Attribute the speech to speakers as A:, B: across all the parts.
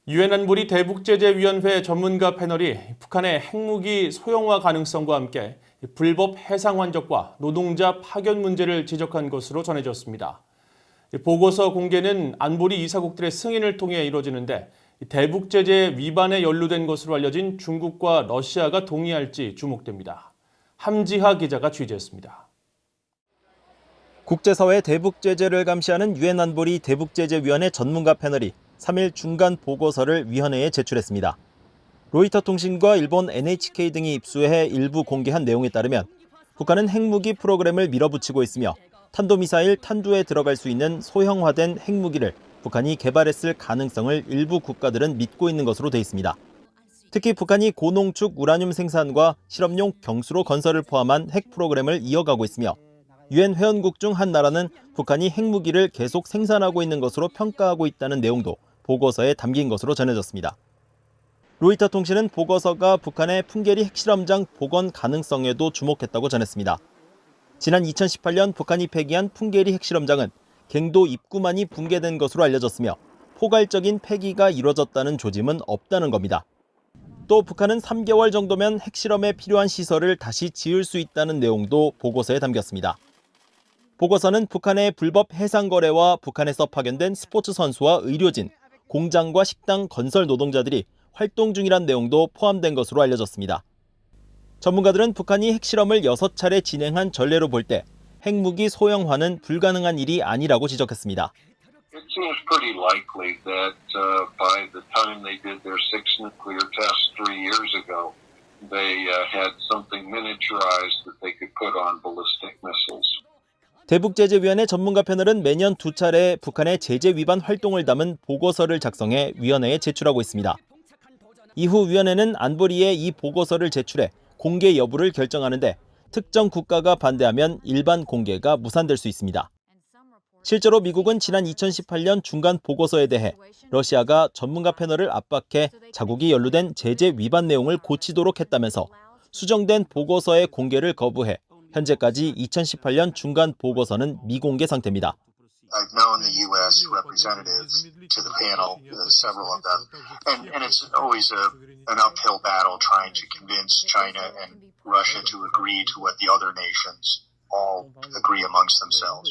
A: 유엔 안보리 대북제재위원회 전문가 패널이 북한의 핵무기 소형화 가능성과 함께 불법 해상 환적과 노동자 파견 문제를 지적한 것으로 전해졌습니다. 보고서 공개는 안보리 이사국들의 승인을 통해 이루어지는데 대북제재 위반에 연루된 것으로 알려진 중국과 러시아가 동의할지 주목됩니다. 함지하 기자가 취재했습니다.
B: 국제사회 대북제재를 감시하는 유엔 안보리 대북제재위원회 전문가 패널이 3일 중간 보고서를 위원회에 제출했습니다. 로이터 통신과 일본 NHK 등이 입수해 일부 공개한 내용에 따르면 북한은 핵무기 프로그램을 밀어붙이고 있으며 탄도미사일 탄두에 들어갈 수 있는 소형화된 핵무기를 북한이 개발했을 가능성을 일부 국가들은 믿고 있는 것으로 돼 있습니다. 특히 북한이 고농축 우라늄 생산과 실험용 경수로 건설을 포함한 핵 프로그램을 이어가고 있으며 유엔 회원국 중 한 나라는 북한이 핵무기를 계속 생산하고 있는 것으로 평가하고 있다는 내용도 보고서에 담긴 것으로 전해졌습니다. 로이터 통신은 보고서가 북한의 풍계리 핵실험장 복원 가능성에도 주목했다고 전했습니다. 지난 2018년 북한이 폐기한 풍계리 핵실험장은 갱도 입구만이 붕괴된 것으로 알려졌으며 포괄적인 폐기가 이뤄졌다는 조짐은 없다는 겁니다. 또 북한은 3개월 정도면 핵실험에 필요한 시설을 다시 지을 수 있다는 내용도 보고서에 담겼습니다. 보고서는 북한의 불법 해상 거래와 북한에서 파견된 스포츠 선수와 의료진, 공장과 식당 건설 노동자들이 활동 중이란 내용도 포함된 것으로 알려졌습니다. 전문가들은 북한이 핵실험을 6차례 진행한 전례로 볼 때 핵무기 소형화는 불가능한 일이 아니라고 지적했습니다.
C: It seems pretty likely that by the time they did their 6 nuclear tests 3 years ago, they had something miniaturized that they could put on ballistic missiles.
B: 대북제재위원회 전문가 패널은 매년 2차례 북한의 제재 위반 활동을 담은 보고서를 작성해 위원회에 제출하고 있습니다. 이후 위원회는 안보리에 이 보고서를 제출해 공개 여부를 결정하는데 특정 국가가 반대하면 일반 공개가 무산될 수 있습니다. 실제로 미국은 지난 2018년 중간 보고서에 대해 러시아가 전문가 패널을 압박해 자국이 연루된 제재 위반 내용을 고치도록 했다면서 수정된 보고서의 공개를 거부해 현재까지 2018년 중간 보고서는 미공개 상태입니다.
D: I've known the U.S. representatives to the panel, several of them, and it's always an uphill battle trying to convince China and Russia to agree to what the other nations all agree amongst themselves.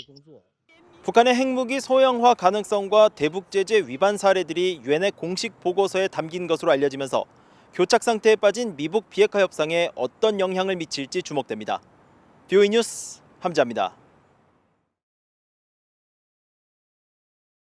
B: 북한의 핵무기 소형화 가능성과 대북제재 위반 사례들이 유엔의 공식 보고서에 담긴 것으로 알려지면서 교착 상태에 빠진 미북 비핵화 협상에 어떤 영향을 미칠지 주목됩니다. BOE 뉴스 함지아입니다.